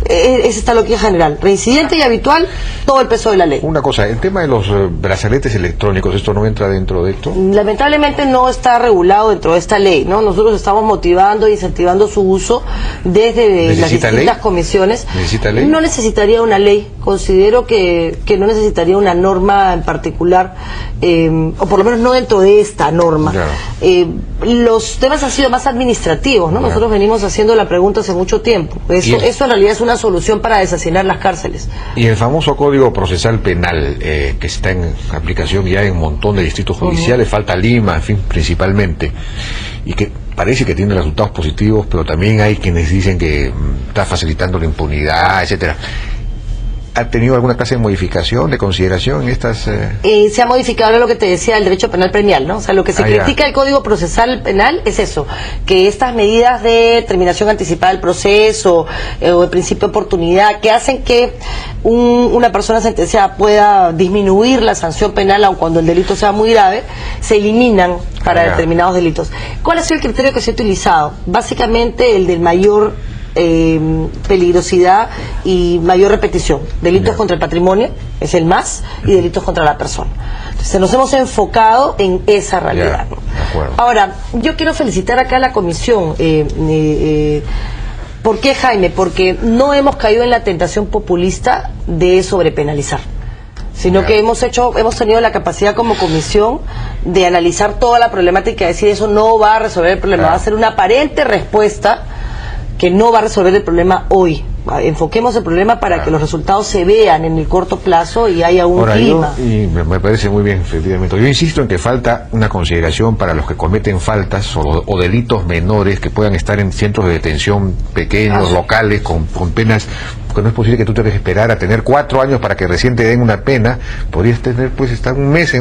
es esta loquía general. Reincidente y habitual, todo el peso de la ley. Una cosa, el tema de los brazaletes electrónicos, ¿esto no entra dentro de esto? Lamentablemente no está regulado dentro de esta ley, ¿no? Nosotros estamos motivando e incentivando su uso desde las distintas comisiones. ¿Necesita ley? No necesitaría una ley. Considero que no necesitaría una norma en particular, o por lo menos no dentro de esta norma. Los temas han sido más administrativos, ¿no? Nosotros venimos haciendo la pregunta hace mucho tiempo. Eso en realidad es una una solución para deshacinar las cárceles. Y el famoso Código Procesal Penal, que está en aplicación ya en un montón de distritos judiciales, falta Lima, en fin, principalmente, y que parece que tiene resultados positivos, pero también hay quienes dicen que está facilitando la impunidad, etcétera. ¿Ha tenido alguna clase de modificación, de consideración en estas...? Se ha modificado lo que te decía el derecho penal premial, ¿no? O sea, lo que se critica del Código Procesal Penal es eso, que estas medidas de terminación anticipada del proceso o el principio de oportunidad, que hacen que una persona sentenciada pueda disminuir la sanción penal, aun cuando el delito sea muy grave, se eliminan para determinados delitos. ¿Cuál ha sido el criterio que se ha utilizado? Básicamente el del mayor peligrosidad y mayor repetición. Delitos contra el patrimonio es el más, y delitos contra la persona. Entonces nos hemos enfocado en esa realidad, ¿no? Ahora, yo quiero felicitar acá a la comisión. ¿Por qué, Jaime? Porque no hemos caído en la tentación populista de sobrepenalizar, sino que hemos tenido la capacidad como comisión de analizar toda la problemática y decir eso no va a resolver el problema, va a ser una aparente respuesta que no va a resolver el problema hoy. Enfoquemos el problema para que los resultados se vean en el corto plazo y haya un clima. Y me parece muy bien, efectivamente. Yo insisto en que falta una consideración para los que cometen faltas o delitos menores que puedan estar en centros de detención pequeños, locales, con penas, porque no es posible que tú te dejes esperar a tener 4 años para que recién te den una pena. Podrías tener, pues, estar un mes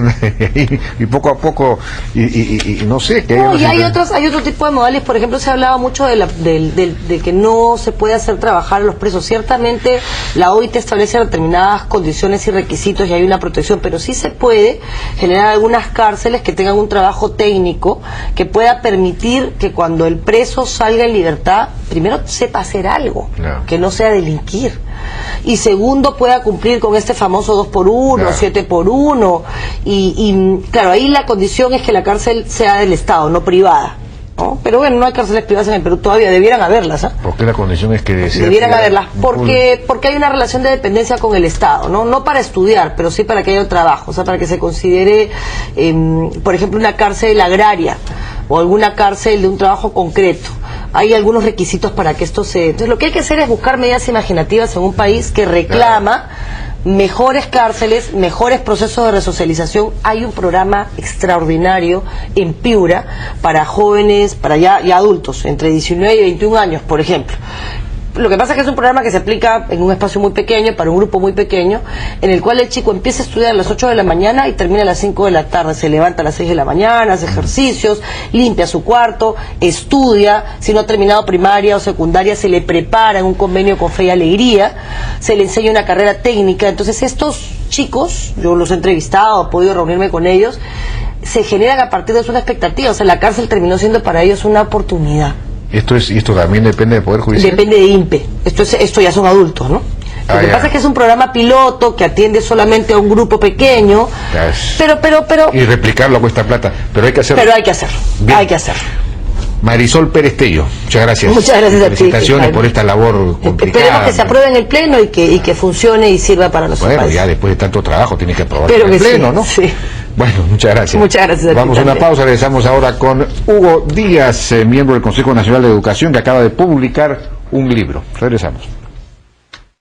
y poco a poco, y no sé. Que hay otro tipo de modales. Por ejemplo, se ha hablado mucho de que no se puede hacer trabajar a los presos. Ciertamente la OIT establece determinadas condiciones y requisitos y hay una protección, pero sí se puede generar algunas cárceles que tengan un trabajo técnico que pueda permitir que cuando el preso salga en libertad, primero sepa hacer algo, que no sea delinquir, y segundo pueda cumplir con este famoso 2x1, 7x1, y claro, ahí la condición es que la cárcel sea del Estado, no privada, ¿no? Pero bueno, no hay cárceles privadas en el Perú todavía, debieran haberlas, porque la condición es que debieran haberlas, porque hay una relación de dependencia con el Estado, no para estudiar, pero sí para que haya un trabajo, o sea, para que se considere, por ejemplo, una cárcel agraria o alguna cárcel de un trabajo concreto. Hay algunos requisitos para que esto se... Entonces lo que hay que hacer es buscar medidas imaginativas en un país que reclama mejores cárceles, mejores procesos de resocialización. Hay un programa extraordinario en Piura para jóvenes, para ya adultos, entre 19 y 21 años, por ejemplo. Lo que pasa es que es un programa que se aplica en un espacio muy pequeño, para un grupo muy pequeño, en el cual el chico empieza a estudiar a las 8 de la mañana y termina a las 5 de la tarde. Se levanta a las 6 de la mañana, hace ejercicios, limpia su cuarto, estudia. Si no ha terminado primaria o secundaria, se le prepara en un convenio con Fe y Alegría, se le enseña una carrera técnica. Entonces estos chicos, yo los he entrevistado, he podido reunirme con ellos, se generan a partir de eso una expectativa. O sea, la cárcel terminó siendo para ellos una oportunidad. Esto también depende del Poder Judicial. Depende de INPE. Esto ya son adultos, ¿no? Lo que pasa es que es un programa piloto que atiende solamente a un grupo pequeño, pero y replicarlo cuesta plata, pero hay que hacerlo. Pero hay que hacerlo. Bien. Hay que hacerlo. Marisol Pérez Tello, muchas gracias. Muchas gracias a ti. Felicitaciones por esta labor complicada. Esperemos que se apruebe en el Pleno y que funcione y sirva para nuestro país. Bueno, ya después de tanto trabajo tiene que aprobar en el Pleno, ¿no? Sí. Bueno, muchas gracias. Muchas gracias a ti. Vamos a una pausa, regresamos ahora con Hugo Díaz, miembro del Consejo Nacional de Educación, que acaba de publicar un libro. Regresamos.